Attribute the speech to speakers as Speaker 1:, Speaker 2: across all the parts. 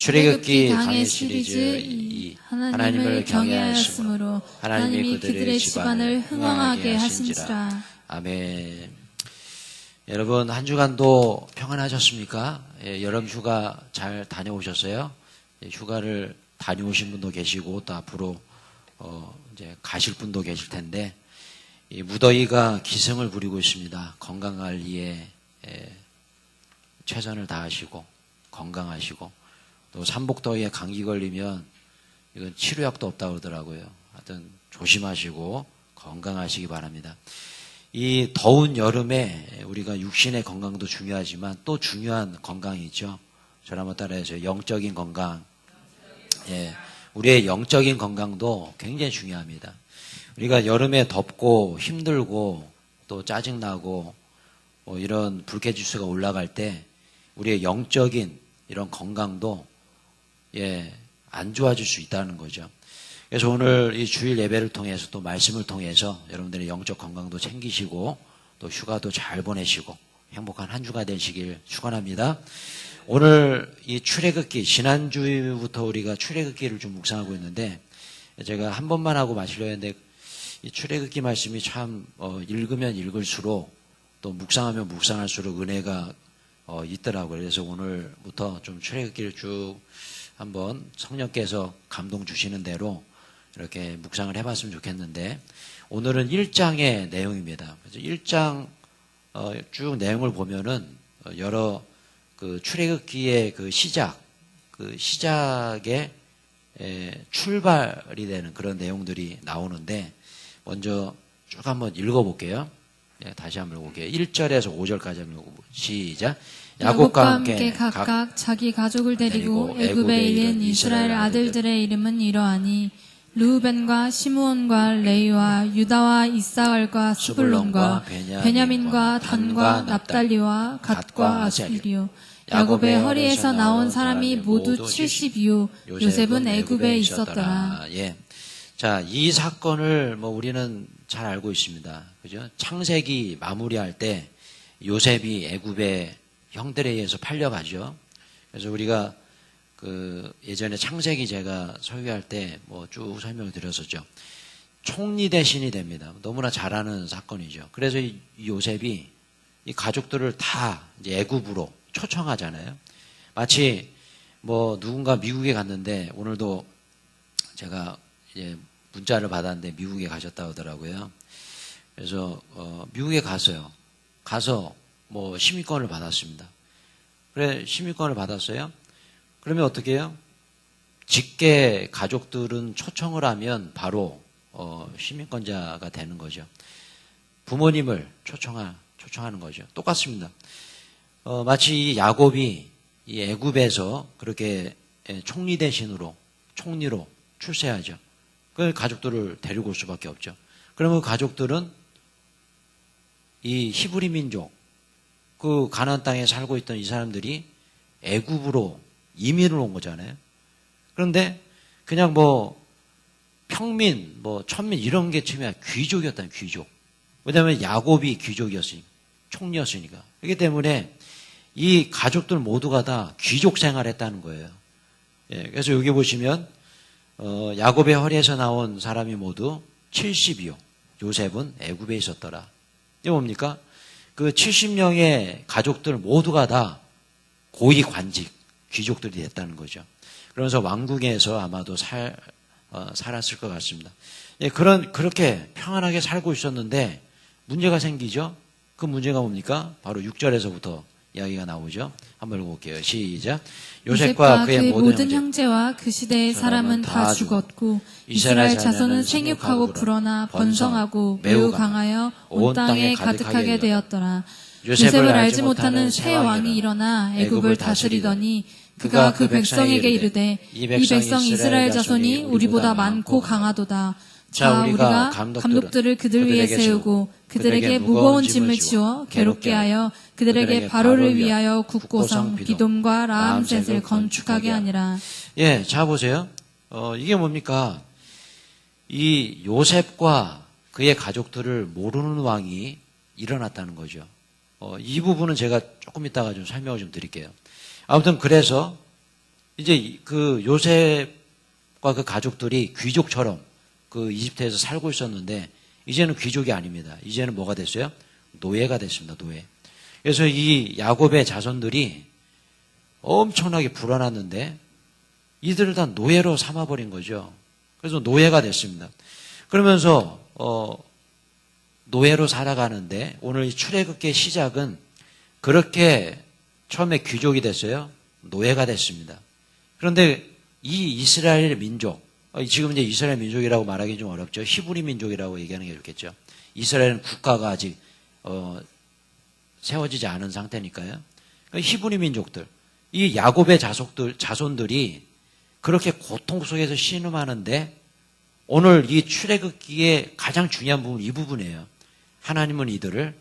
Speaker 1: 출애굽기 강해 시리즈 하나님을 경외하였으므로 하나님이 그들의 집안을 흥왕하게 하신지라.
Speaker 2: 아멘. 여러분 한 주간도 평안하셨습니까? 여름 휴가 잘 다녀오셨어요? 휴가를 다녀오신 분도 계시고 또 앞으로 이제 가실 분도 계실 텐데 이 무더위가 기승을 부리고 있습니다. 건강 관리에 최선을 다하시고 건강하시고 또 삼복더위에 감기 걸리면 이건 치료약도 없다고 그러더라고요. 하여튼 조심하시고 건강하시기 바랍니다. 이 더운 여름에 우리가 육신의 건강도 중요하지만 또 중요한 건강이 있죠. 저를 한번 따라해주세요. 영적인 건강. 우리의 영적인 건강도 굉장히 중요합니다. 우리가 여름에 덥고 힘들고 또 짜증나고 이런 불쾌지수가 올라갈 때 우리의 영적인 이런 건강도 안 좋아질 수 있다는 거죠. 그래서 오늘 이 주일 예배를 통해서 또 말씀을 통해서 여러분들의 영적 건강도 챙기시고 또 휴가도 잘 보내시고 행복한 한 주가 되시길 축원합니다. 오늘 이 출애굽기 지난주부터 우리가 출애굽기를 좀 묵상하고 있는데 제가 한 번만 하고 마치려 했는데 이 출애굽기 말씀이 참 읽으면 읽을수록 또 묵상하면 묵상할수록 은혜가 있더라고요. 그래서 오늘부터 좀 출애굽기를 쭉 한번 성령께서 감동 주시는 대로 이렇게 묵상을 해봤으면 좋겠는데 오늘은 1장의 내용입니다. 그래서 1장 쭉 내용을 보면은 여러 그 출애굽기의 그 시작의 출발이 되는 그런 내용들이 나오는데 먼저 쭉 한번 읽어볼게요. 다시 한번 읽어볼게요. 1절에서 5절까지 한번 읽어볼게요. 시작.
Speaker 1: 야곱과 함께 각각 자기 가족을 데리고 애굽에 이른 이스라엘 아들들의 이름은 이러하니 르우벤과 시므온과 레위와 유다와 이사갈과 스불론과 베냐민과 단과 납달리와 갓과 아수리요. 야곱의 허리에서 나온 사람이 모두 70이요. 요셉은 애굽에 있었더라.
Speaker 2: 자, 이 사건을 우리는 잘 알고 있습니다. 그죠? 창세기 마무리할 때 요셉이 애굽의 형들에 의해서 팔려가죠. 그래서 우리가 예전에 창세기 제가 설교할 때 쭉 설명을 드렸었죠. 총리 대신이 됩니다. 너무나 잘 아는 사건이죠. 그래서 이 요셉이 이 가족들을 다 이제 애굽으로 초청하잖아요. 마치 누군가 미국에 갔는데 오늘도 제가 이제 문자를 받았는데 미국에 가셨다고 하더라고요. 그래서 미국에 갔어요. 가서 시민권을 받았습니다. 그래 시민권을 받았어요. 그러면 어떻게 해요? 직계 가족들은 초청을 하면 바로 시민권자가 되는 거죠. 부모님을 초청하는 거죠. 똑같습니다. 마치 이 야곱이 이 애굽에서 그렇게 총리 대신으로 총리로 출세하죠. 그 가족들을 데리고 올 수밖에 없죠. 그러면 그 가족들은 이 히브리 민족 그 가나안 땅에 살고 있던 이 사람들이 애굽으로 이민을 온 거잖아요. 그런데 그냥 평민, 천민 이런 게 처음에 귀족이었다는 귀족. 왜냐하면 야곱이 귀족이었으니까, 총리였으니까. 그렇기 때문에 이 가족들 모두가 다 귀족 생활했다는 거예요. 그래서 여기 보시면 야곱의 허리에서 나온 사람이 모두 70이요. 요셉은 애굽에 있었더라. 이게 뭡니까? 그 70명의 가족들 모두가 다 고위 관직, 귀족들이 됐다는 거죠. 그러면서 왕궁에서 아마도 살았을 것 같습니다. 그렇게 평안하게 살고 있었는데 문제가 생기죠. 그 문제가 뭡니까? 바로 6절에서부터 이야기가 나오죠. 한번 읽어볼게요. 시작.
Speaker 1: 요셉과 그의 모든 형제와 그 시대의 사람은 다 죽었고 이스라엘 자손은 생육하고 불어나 번성하고 매우 강하여 온 땅에 가득하게 되었더라. 요셉을 알지 못하는 새 왕이 일어나 애굽을 다스리더니 그가 그 백성에게 이르되 이 백성 이스라엘 자손이 우리보다 많고 강하도다. 자, 우리가 감독들을 그들 위에 세우고 그들에게 무거운 짐을 지워 괴롭게 하여 그들에게 바로를 위하여 국고성 비돔과 라암셋을 건축하게 하니라.
Speaker 2: 자 보세요. 이게 뭡니까? 이 요셉과 그의 가족들을 모르는 왕이 일어났다는 거죠. 이 부분은 제가 조금 이따가 좀 설명을 좀 드릴게요. 아무튼 그래서 이제 그 요셉과 그 가족들이 귀족처럼 그 이집트에서 살고 있었는데 이제는 귀족이 아닙니다. 이제는 뭐가 됐어요? 노예가 됐습니다. 노예. 그래서 이 야곱의 자손들이 엄청나게 불안했는데 이들을 다 노예로 삼아버린 거죠. 그래서 노예가 됐습니다. 그러면서 노예로 살아가는데 오늘 이 출애굽기의 시작은 그렇게 처음에 귀족이 됐어요. 노예가 됐습니다. 그런데 이 이스라엘 민족, 지금 이제 이스라엘 민족이라고 말하기 좀 어렵죠. 히브리 민족이라고 얘기하는 게 좋겠죠. 이스라엘은 국가가 아직 세워지지 않은 상태니까요. 히브리 민족들, 이 야곱의 자손들이 그렇게 고통 속에서 신음하는데 오늘 이 출애굽기의 가장 중요한 부분 이 부분이에요. 하나님은 이들을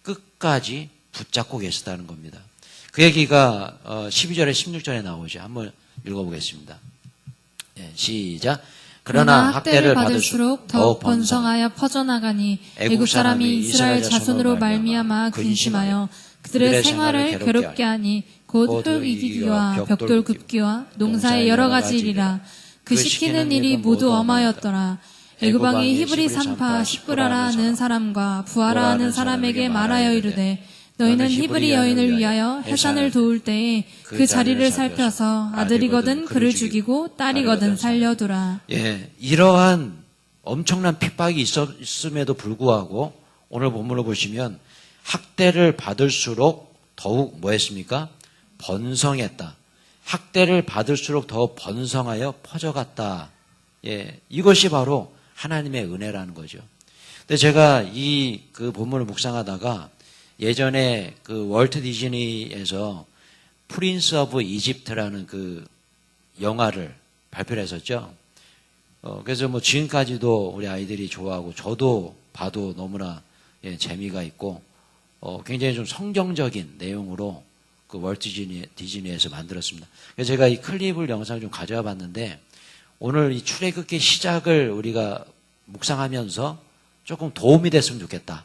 Speaker 2: 끝까지 붙잡고 계시다는 겁니다. 그 얘기가 12절에 16절에 나오죠. 한번 읽어보겠습니다. 네, 시작. 그러나 학대를 받을수록 더욱 번성하여 퍼져나가니 애국 사람이 이스라엘 자손으로 말미암아 근심하여 그들의 생활을 괴롭게 하니 곧 흙 이기기와 벽돌 굽기와 농사의 여러 가지 일이라. 그 시키는 일이 모두 엄하였더라. 애굽 왕이 히브리 산파 시브라라 하는 사람과 부하라 하는 사람에게 말하여 이르되 너희는 히브리 여인을 위하여 해산을 도울 때에 그 자리를 살펴서 아들이거든 그를 죽이고 딸이거든 살려두라. 예, 이러한 엄청난 핍박이 있음에도 불구하고 오늘 본문을 보시면 학대를 받을수록 더욱 뭐 했습니까? 번성했다. 학대를 받을수록 더 번성하여 퍼져갔다. 예, 이것이 바로 하나님의 은혜라는 거죠. 근데 제가 그 본문을 묵상하다가 예전에 그 월트 디즈니에서 프린스 오브 이집트라는 그 영화를 발표를 했었죠. 그래서 뭐 지금까지도 우리 아이들이 좋아하고 저도 봐도 너무나 재미가 있고 굉장히 좀 성경적인 내용으로 그 월트 디즈니에서 만들었습니다. 그래서 제가 이 클립을 영상을 좀 가져와 봤는데 오늘 이 출애굽기 시작을 우리가 묵상하면서 조금 도움이 됐으면 좋겠다.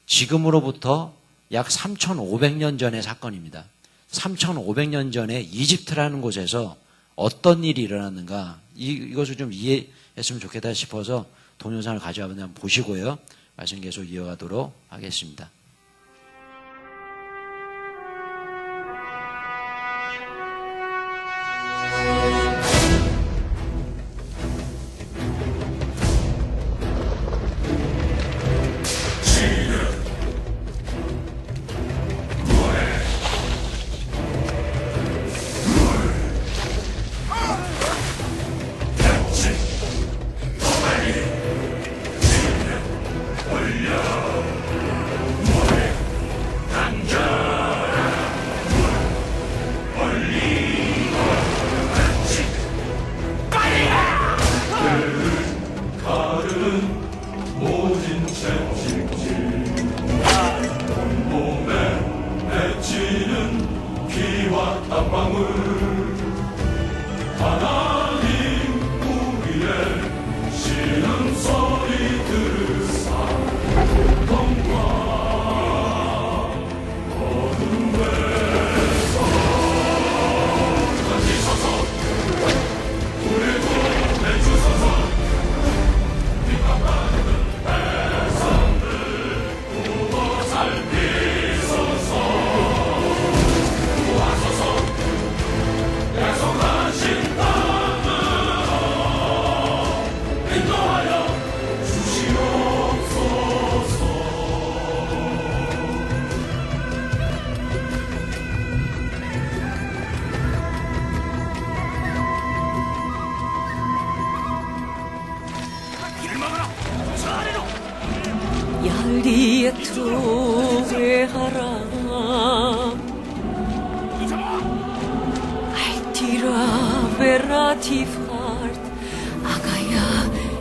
Speaker 2: 지금으로부터 약 3,500년 전의 사건입니다. 3,500년 전에 이집트라는 곳에서 어떤 일이 일어났는가 이것을 좀 이해했으면 좋겠다 싶어서 동영상을 가져와 한번 보시고요. 말씀 계속 이어가도록 하겠습니다.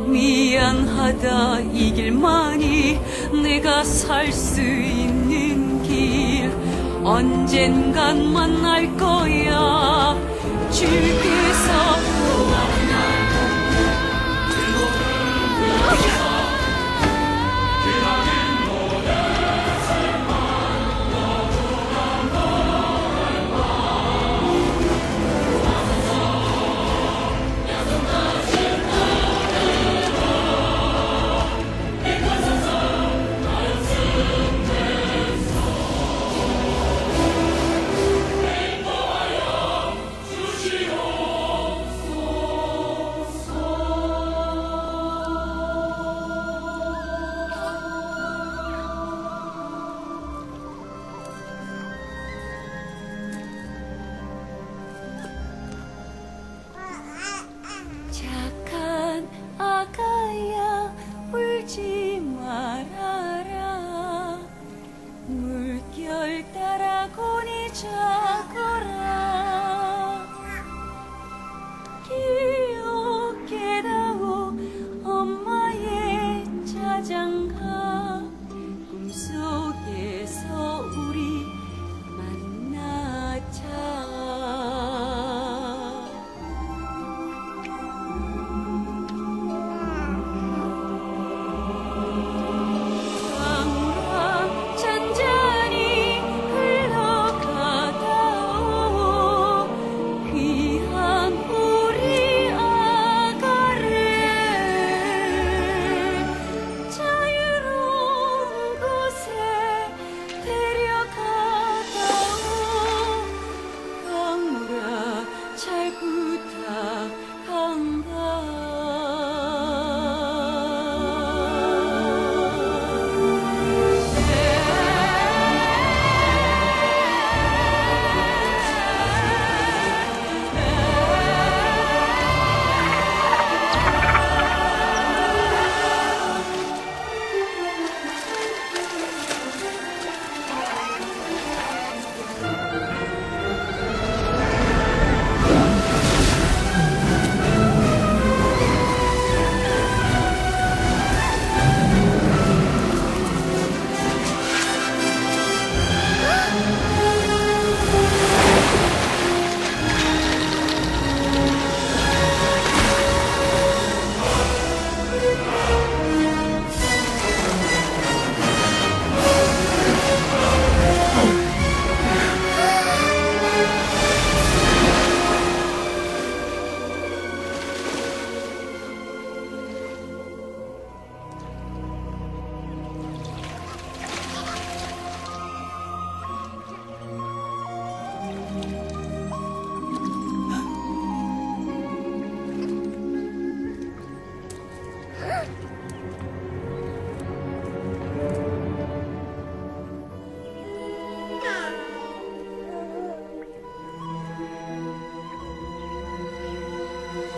Speaker 3: 미안하다 이 길만이 내가 살 수 있는 길 언젠간 만날 거야 주께서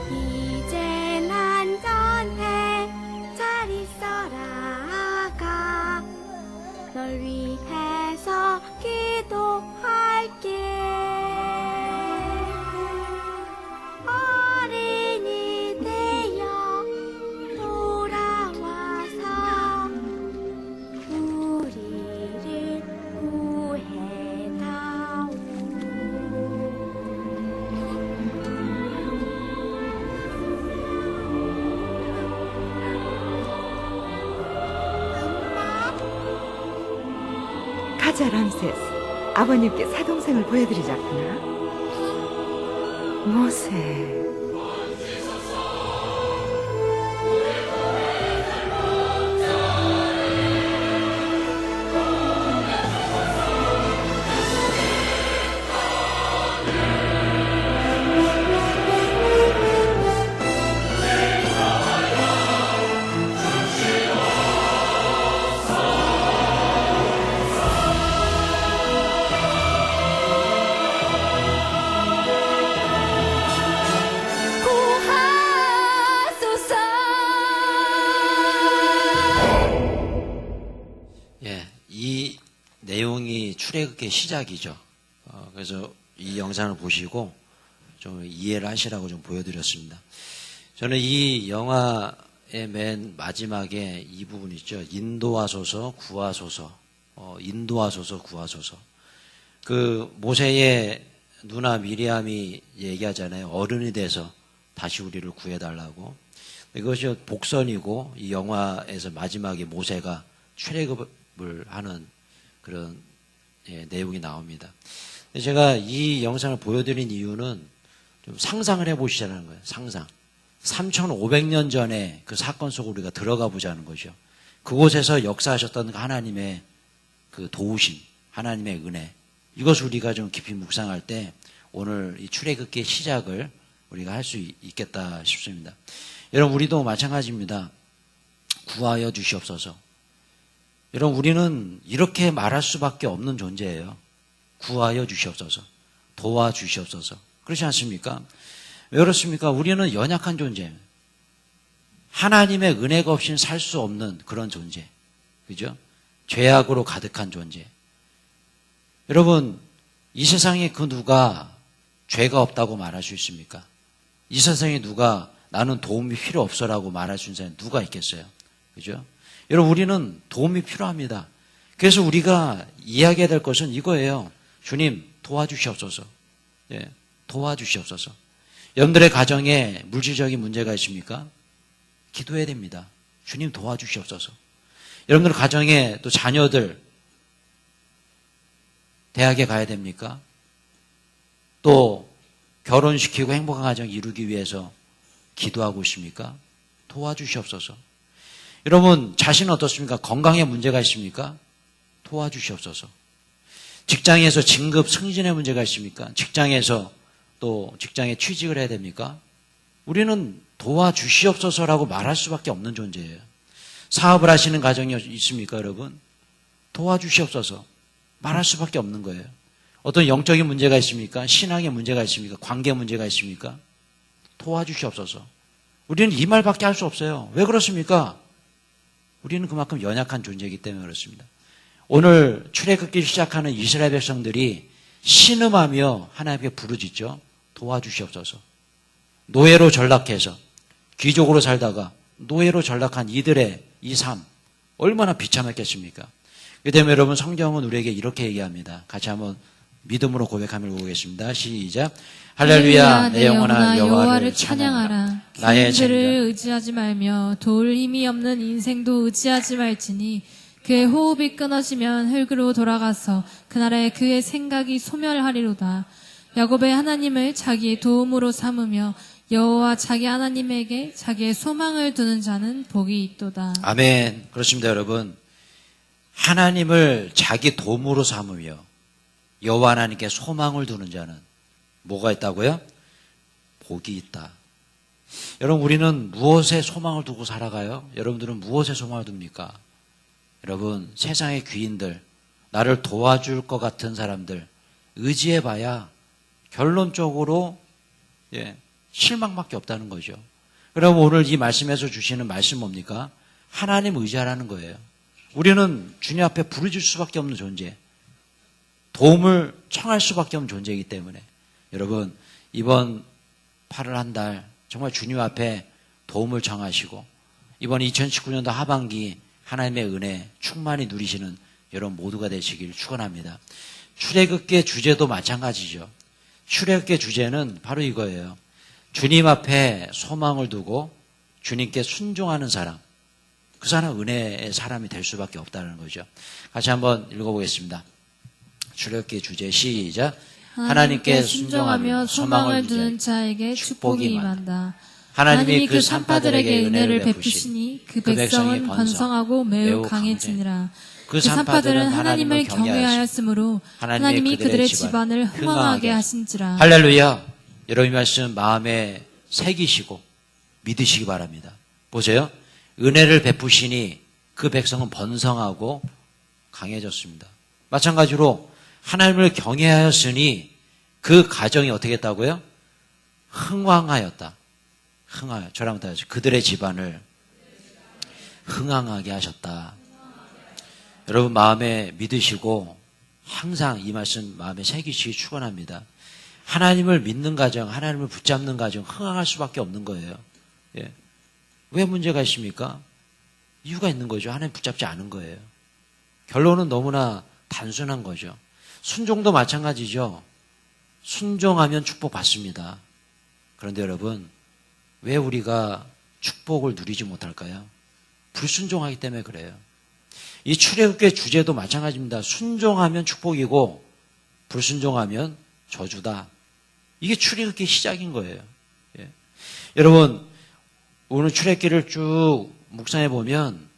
Speaker 4: 이제 난 전해 잘 있어라가 널 위해서 기도할게. 어린이 되어 돌아와서 우리를 구해다오.
Speaker 5: 가자 람세스, 아버님께 사동생을 보여드리자꾸나. 모세.
Speaker 2: 이 내용이 출애굽기의 시작이죠. 그래서 이 영상을 보시고 좀 이해를 하시라고 좀 보여드렸습니다. 저는 이 영화의 맨 마지막에 이 부분 있죠. 인도하소서, 구하소서. 인도하소서, 구하소서. 그 모세의 누나 미리암이 얘기하잖아요. 어른이 돼서 다시 우리를 구해달라고. 이것이 복선이고 이 영화에서 마지막에 모세가 출애굽을 하는 그런 내용이 나옵니다. 제가 이 영상을 보여드린 이유는 좀 상상을 해보시자는 거예요. 상상. 3,500년 전에 그 사건 속으로 우리가 들어가 보자는 거죠. 그곳에서 역사하셨던 하나님의 그 도우심, 하나님의 은혜. 이것을 우리가 좀 깊이 묵상할 때 오늘 이 출애굽기의 시작을 우리가 할 수 있겠다 싶습니다. 여러분, 우리도 마찬가지입니다. 구하여 주시옵소서. 여러분, 우리는 이렇게 말할 수밖에 없는 존재예요. 구하여 주시옵소서. 도와주시옵소서. 그렇지 않습니까? 왜 그렇습니까? 우리는 연약한 존재. 하나님의 은혜가 없이는 살 수 없는 그런 존재. 그죠? 죄악으로 가득한 존재. 여러분, 이 세상에 그 누가 죄가 없다고 말할 수 있습니까? 이 세상에 누가 나는 도움이 필요 없어라고 말할 수 있는 사람이 누가 있겠어요? 그죠? 여러분, 우리는 도움이 필요합니다. 그래서 우리가 이야기해야 될 것은 이거예요. 주님, 도와주시옵소서. 예, 도와주시옵소서. 여러분들의 가정에 물질적인 문제가 있습니까? 기도해야 됩니다. 주님, 도와주시옵소서. 여러분들 가정에 또 자녀들 대학에 가야 됩니까? 또 결혼시키고 행복한 가정 이루기 위해서 기도하고 있습니까? 도와주시옵소서. 여러분, 자신은 어떻습니까? 건강에 문제가 있습니까? 도와주시옵소서. 직장에서 진급 승진의 문제가 있습니까? 직장에서 또 직장에 취직을 해야 됩니까? 우리는 도와주시옵소서라고 말할 수밖에 없는 존재예요. 사업을 하시는 가정이 있습니까, 여러분? 도와주시옵소서 말할 수밖에 없는 거예요. 어떤 영적인 문제가 있습니까? 신앙의 문제가 있습니까? 관계 문제가 있습니까? 도와주시옵소서. 우리는 이 말밖에 할 수 없어요. 왜 그렇습니까? 우리는 그만큼 연약한 존재이기 때문에 그렇습니다. 오늘 출애굽기를 시작하는 이스라엘 백성들이 신음하며 하나님께 부르짖죠. 도와주시옵소서. 노예로 전락해서 귀족으로 살다가 노예로 전락한 이들의 이 삶 얼마나 비참했겠습니까? 그 때문에 여러분 성경은 우리에게 이렇게 얘기합니다. 같이 한번 믿음으로 고백하며 보겠습니다. 시작. 할렐루야 내 영혼아 여호와를 찬양하라. 나의
Speaker 1: 그를 의지하지 말며 도울 힘이 없는 인생도 의지하지 말지니 그의 호흡이 끊어지면 흙으로 돌아가서 그날에 그의 생각이 소멸하리로다. 야곱의 하나님을 자기의 도움으로 삼으며 여호와 자기 하나님에게 자기의 소망을 두는 자는 복이 있도다.
Speaker 2: 아멘. 그렇습니다, 여러분. 하나님을 자기 도움으로 삼으며 여호와 하나님께 소망을 두는 자는 뭐가 있다고요? 복이 있다. 여러분, 우리는 무엇에 소망을 두고 살아가요? 여러분들은 무엇에 소망을 둡니까? 여러분, 세상의 귀인들, 나를 도와줄 것 같은 사람들 의지해봐야 결론적으로 실망밖에 없다는 거죠. 그럼 오늘 이 말씀에서 주시는 말씀 뭡니까? 하나님 의지하라는 거예요. 우리는 주님 앞에 부르짖을 수밖에 없는 존재, 도움을 청할 수밖에 없는 존재이기 때문에 여러분, 이번 8월 한 달 정말 주님 앞에 도움을 청하시고 이번 2019년도 하반기 하나님의 은혜 충만히 누리시는 여러분 모두가 되시길 축원합니다. 출애굽기의 주제도 마찬가지죠. 출애굽기의 주제는 바로 이거예요. 주님 앞에 소망을 두고 주님께 순종하는 사람, 그 사람 은혜의 사람이 될 수밖에 없다는 거죠. 같이 한번 읽어보겠습니다. 출애굽기의 주제 시작. 하나님께 순종하며 소망을 두는 자에게 축복이 임한다. 하나님이 그 산파들에게 은혜를 베푸시니 그 백성은 번성하고 매우 강해지니라.
Speaker 1: 그 산파들은 하나님을 경외하였으므로 하나님이 그들의 집안을 흥왕하게 하신지라.
Speaker 2: 할렐루야. 여러분 이 말씀 마음에 새기시고 믿으시기 바랍니다. 보세요. 은혜를 베푸시니 그 백성은 번성하고 강해졌습니다. 마찬가지로 하나님을 경외하였으니 그 가정이 어떻게 했다고요? 흥왕하였다. 흥하여. 저랑 다 그들의 집안을 흥왕하게 하셨다. 여러분 마음에 믿으시고 항상 이 말씀 마음에 새기시기 축원합니다. 하나님을 믿는 가정, 하나님을 붙잡는 가정 흥왕할 수밖에 없는 거예요. 예. 왜 문제가 있습니까? 이유가 있는 거죠. 하나님 붙잡지 않은 거예요. 결론은 너무나 단순한 거죠. 순종도 마찬가지죠. 순종하면 축복받습니다. 그런데 여러분, 왜 우리가 축복을 누리지 못할까요? 불순종하기 때문에 그래요. 이 출애굽기의 주제도 마찬가지입니다. 순종하면 축복이고 불순종하면 저주다. 이게 출애굽기의 시작인 거예요. 예. 여러분, 오늘 출애굽기를 쭉 묵상해 보면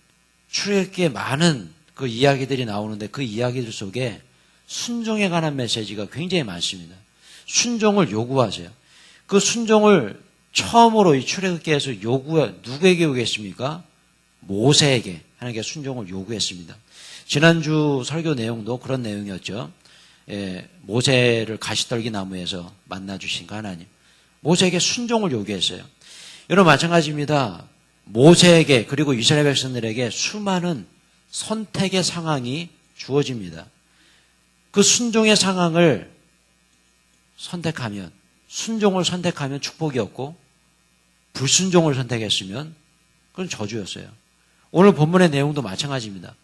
Speaker 2: 출애굽기에 많은 그 이야기들이 나오는데 그 이야기들 속에 순종에 관한 메시지가 굉장히 많습니다. 순종을 요구하세요. 그 순종을 처음으로 이 출애굽기에서 누구에게 요구했습니까? 모세에게 하나님께 순종을 요구했습니다. 지난주 설교 내용도 그런 내용이었죠. 모세를 가시떨기 나무에서 만나주신 그 하나님. 모세에게 순종을 요구했어요. 여러분 마찬가지입니다. 모세에게 그리고 이스라엘 백성들에게 수많은 선택의 상황이 주어집니다. 그 순종의 상황을 선택하면, 순종을 선택하면 축복이었고 불순종을 선택했으면 그건 저주였어요. 오늘 본문의 내용도 마찬가지입니다.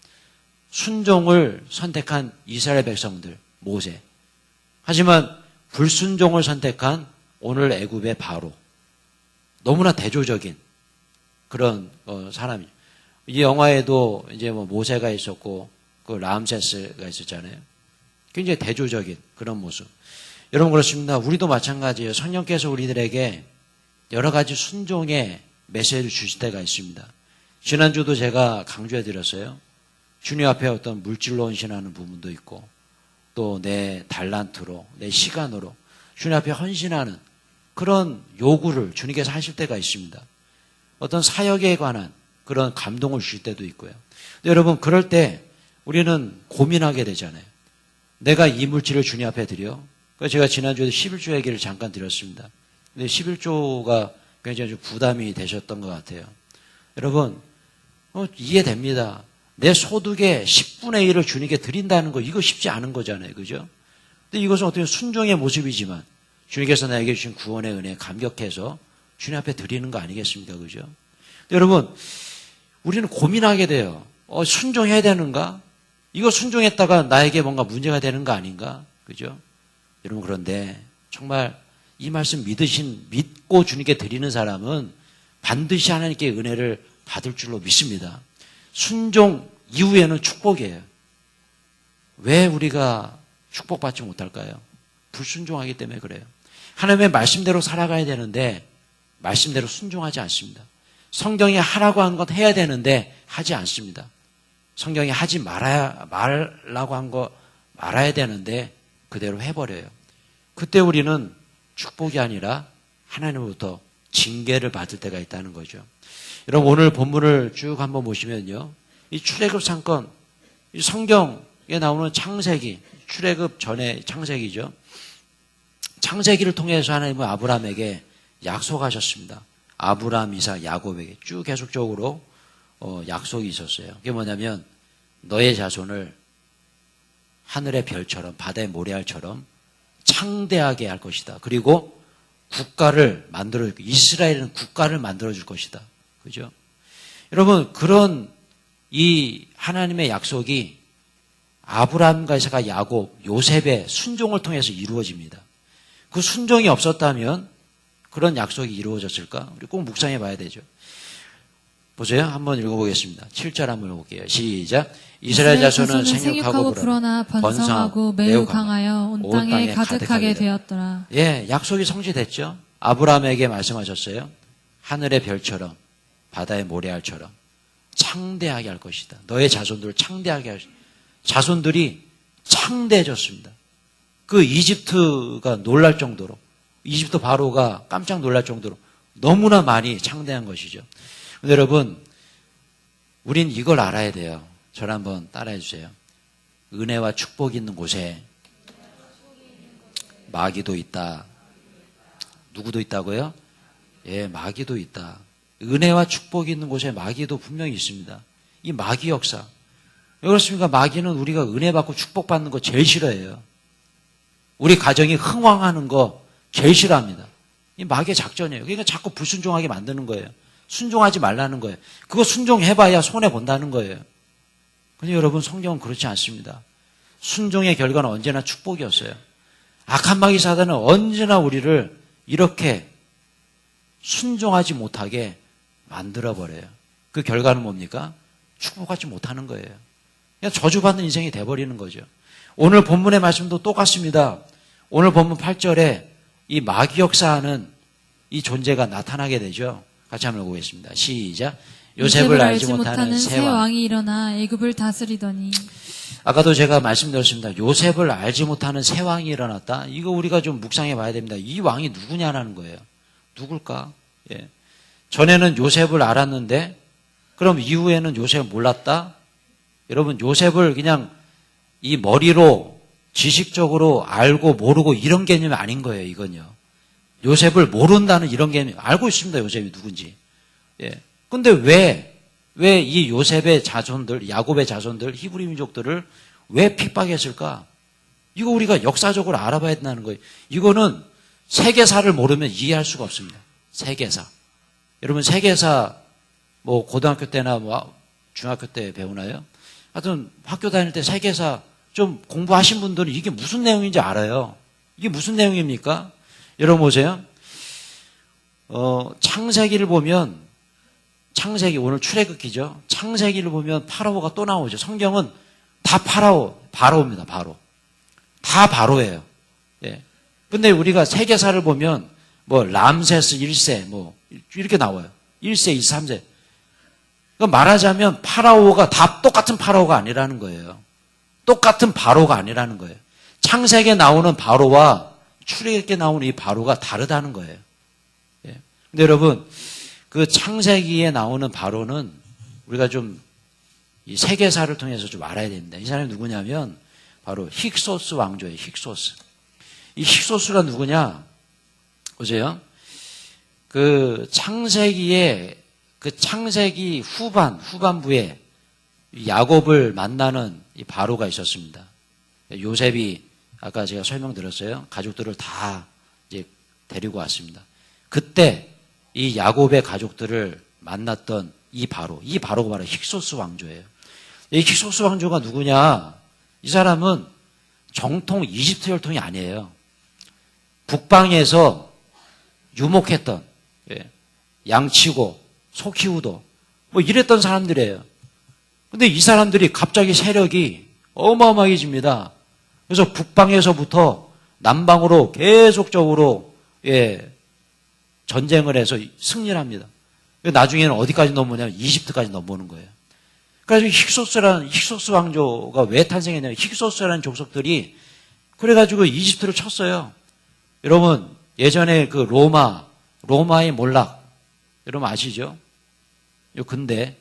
Speaker 2: 순종을 선택한 이스라엘 백성들, 모세. 하지만 불순종을 선택한 오늘 애굽의 바로. 너무나 대조적인 그런 사람이죠. 이 영화에도 이제 뭐 모세가 있었고 그 라암세스가 있었잖아요. 굉장히 대조적인 그런 모습. 여러분 그렇습니다. 우리도 마찬가지예요. 성령께서 우리들에게 여러 가지 순종의 메시지를 주실 때가 있습니다. 지난주도 제가 강조해 드렸어요. 주님 앞에 어떤 물질로 헌신하는 부분도 있고 또 내 달란트로, 내 시간으로 주님 앞에 헌신하는 그런 요구를 주님께서 하실 때가 있습니다. 어떤 사역에 관한 그런 감동을 주실 때도 있고요. 근데 여러분, 그럴 때 우리는 고민하게 되잖아요. 내가 이 물질을 주님 앞에 드려. 그래서 제가 지난주에 11조 얘기를 잠깐 드렸습니다. 근데 11조가 굉장히 좀 부담이 되셨던 것 같아요. 여러분, 이해됩니다. 내 소득의 10분의 1을 주님께 드린다는 거, 이거 쉽지 않은 거잖아요. 그죠? 근데 이것은 어떻게 순종의 모습이지만 주님께서 나에게 주신 구원의 은혜에 감격해서 주님 앞에 드리는 거 아니겠습니까? 그죠? 여러분, 우리는 고민하게 돼요. 순종해야 되는가? 이거 순종했다가 나에게 뭔가 문제가 되는 거 아닌가? 그죠? 여러분, 그런데 정말 이 말씀 믿고 주님께 드리는 사람은 반드시 하나님께 은혜를 받을 줄로 믿습니다. 순종 이후에는 축복이에요. 왜 우리가 축복받지 못할까요? 불순종하기 때문에 그래요. 하나님의 말씀대로 살아가야 되는데 말씀대로 순종하지 않습니다. 성경이 하라고 한 건 해야 되는데 하지 않습니다. 성경이 하지 말라고 한 거 말아야 되는데 그대로 해버려요. 그때 우리는 축복이 아니라 하나님으로부터 징계를 받을 때가 있다는 거죠. 여러분, 오늘 본문을 쭉 한번 보시면요, 이 출애굽 사건, 이 성경에 나오는 창세기, 출애굽 전에 창세기죠. 창세기를 통해서 하나님은 아브라함에게 약속하셨습니다. 아브라함, 이삭, 야곱에게 쭉 계속적으로 약속이 있었어요. 그게 뭐냐면 너의 자손을 하늘의 별처럼 바다의 모래알처럼 창대하게 할 것이다. 그리고 국가를 만들어줄 것이다. 이스라엘은 국가를 만들어줄 것이다. 그죠? 여러분, 그런 이 하나님의 약속이 아브라함과 이삭과 야곱, 요셉의 순종을 통해서 이루어집니다. 그 순종이 없었다면 그런 약속이 이루어졌을까? 우리 꼭 묵상해 봐야 되죠. 보세요. 한번 읽어보겠습니다. 7절 한번 읽어볼게요. 시작. 이스라엘 자손은 생육하고
Speaker 1: 불어나 번성하고 매우 강하여 온 땅에 가득하게 되었더라.
Speaker 2: 예, 약속이 성취됐죠. 아브라함에게 말씀하셨어요. 하늘의 별처럼 바다의 모래알처럼 창대하게 할 것이다. 너의 자손들을 창대하게 할 것이다. 자손들이 창대해졌습니다. 그 이집트가 놀랄 정도로, 이집트 바로가 깜짝 놀랄 정도로 너무나 많이 창대한 것이죠. 근데 여러분, 우린 이걸 알아야 돼요. 저를 한번 따라해 주세요. 은혜와 축복이 있는 곳에 마귀도 있다. 누구도 있다고요? 예, 마귀도 있다. 은혜와 축복이 있는 곳에 마귀도 분명히 있습니다. 이 마귀 역사. 왜 그렇습니까? 마귀는 우리가 은혜 받고 축복받는 거 제일 싫어해요. 우리 가정이 흥왕하는 거 제일 싫어합니다. 이 마귀의 작전이에요. 그러니까 자꾸 불순종하게 만드는 거예요. 순종하지 말라는 거예요. 그거 순종해봐야 손해본다는 거예요. 근데 여러분, 성경은 그렇지 않습니다. 순종의 결과는 언제나 축복이었어요. 악한 마귀 사단은 언제나 우리를 이렇게 순종하지 못하게 만들어버려요. 그 결과는 뭡니까? 축복하지 못하는 거예요. 그냥 저주받는 인생이 돼버리는 거죠. 오늘 본문의 말씀도 똑같습니다. 오늘 본문 8절에 이 마귀 역사하는 이 존재가 나타나게 되죠. 같이 한번 읽어보겠습니다. 시작. 요셉을 알지 못하는 새
Speaker 1: 왕이 일어나 애굽을 다스리더니.
Speaker 2: 아까도 제가 말씀드렸습니다. 요셉을 알지 못하는 새 왕이 일어났다. 이거 우리가 좀 묵상해 봐야 됩니다. 이 왕이 누구냐라는 거예요. 누굴까? 예. 전에는 요셉을 알았는데 그럼 이후에는 요셉을 몰랐다? 여러분, 요셉을 그냥 이 머리로 지식적으로 알고 모르고 이런 개념이 아닌 거예요. 이건요. 요셉을 모른다는 이런 개념이 알고 있습니다. 요셉이 누군지. 예. 근데 왜 이 요셉의 자손들, 야곱의 자손들, 히브리 민족들을 왜 핍박했을까? 이거 우리가 역사적으로 알아봐야 된다는 거예요. 이거는 세계사를 모르면 이해할 수가 없습니다. 세계사. 여러분, 세계사 뭐 고등학교 때나 뭐 중학교 때 배우나요? 하여튼 학교 다닐 때 세계사 좀 공부하신 분들은 이게 무슨 내용인지 알아요. 이게 무슨 내용입니까? 여러분 보세요. 창세기를 보면, 창세기 오늘 출애굽기죠. 창세기를 보면 파라오가 또 나오죠. 성경은 다 바로입니다. 바로. 다 바로예요. 예. 근데 우리가 세계사를 보면 뭐 람세스 1세 뭐 이렇게 나와요. 1세, 2세, 3세. 그러니까 말하자면 파라오가 다 똑같은 파라오가 아니라는 거예요. 똑같은 바로가 아니라는 거예요. 창세기에 나오는 바로와 출애굽기에 나오는 이 바로가 다르다는 거예요. 예. 근데 여러분, 그 창세기에 나오는 바로는 우리가 좀 이 세계사를 통해서 좀 알아야 됩니다. 이 사람이 누구냐면 바로 힉소스 왕조예요. 힉소스. 이 힉소스가 누구냐? 보세요. 그 창세기 후반부에 야곱을 만나는 이 바로가 있었습니다. 요셉이 아까 제가 설명드렸어요. 가족들을 다 이제 데리고 왔습니다. 그때 이 야곱의 가족들을 만났던 이 바로가 바로 힉소스 왕조예요. 이 힉소스 왕조가 누구냐? 이 사람은 정통 이집트 혈통이 아니에요. 북방에서 유목했던, 양치고 소 키우고 뭐 이랬던 사람들이에요. 근데 이 사람들이 갑자기 세력이 어마어마해집니다. 그래서 북방에서부터 남방으로 계속적으로 전쟁을 해서 승리를 합니다. 나중에는 어디까지 넘어오냐면 이집트까지 넘어오는 거예요. 그래서 힉소스 왕조가 왜 탄생했냐면 힉소스라는 족속들이 그래가지고 이집트를 쳤어요. 여러분 예전에 그 로마의 몰락 여러분 아시죠? 근데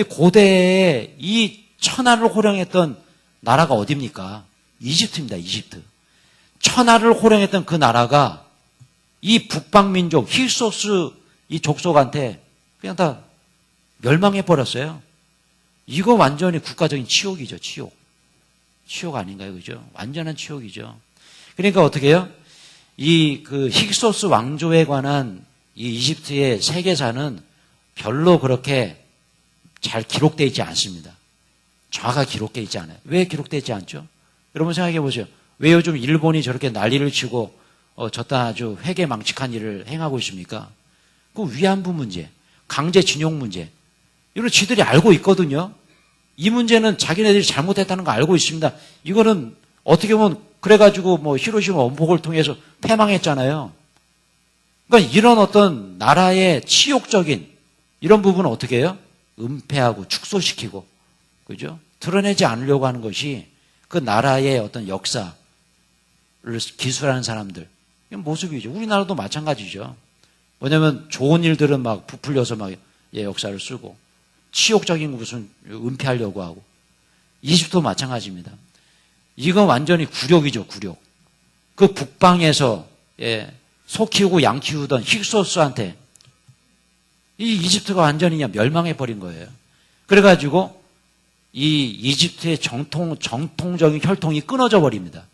Speaker 2: 고대에 이 천하를 호령했던 나라가 어디입니까? 이집트입니다. 이집트. 천하를 호령했던 그 나라가 이 북방민족 힉소스 이 족속한테 그냥 다 멸망해버렸어요. 이거 완전히 국가적인 치욕이죠. 치욕 아닌가요? 그죠? 완전한 치욕이죠. 그러니까 어떻게 해요? 이 그 힉소스 왕조에 관한 이 이집트의 세계사는 별로 그렇게 잘 기록되어 있지 않습니다. 정확하게 기록되어 있지 않아요. 왜 기록되어 있지 않죠? 여러분 생각해 보세요. 왜 요즘 일본이 저렇게 난리를 치고 저딴 아주 회개망측한 일을 행하고 있습니까? 그 위안부 문제, 강제징용 문제 이런 지들이 알고 있거든요. 이 문제는 자기네들이 잘못했다는 거 알고 있습니다. 이거는 어떻게 보면 그래가지고 뭐 히로시마 원폭을 통해서 패망했잖아요. 그러니까 이런 어떤 나라의 치욕적인 이런 부분은 어떻게 해요? 은폐하고 축소시키고, 그죠? 드러내지 않으려고 하는 것이 그 나라의 어떤 역사를 기술하는 사람들, 이런 모습이죠. 우리나라도 마찬가지죠. 뭐냐면 좋은 일들은 막 부풀려서 막 역사를 쓰고, 치욕적인 것은 은폐하려고 하고, 이집트도 마찬가지입니다. 이건 완전히 굴욕이죠, 굴욕. 그 북방에서 소 키우고 양 키우던 힉소스한테 이 이집트가 완전히 그냥 멸망해버린 거예요. 그래가지고 이 이집트의 정통적인 혈통이 끊어져 버립니다.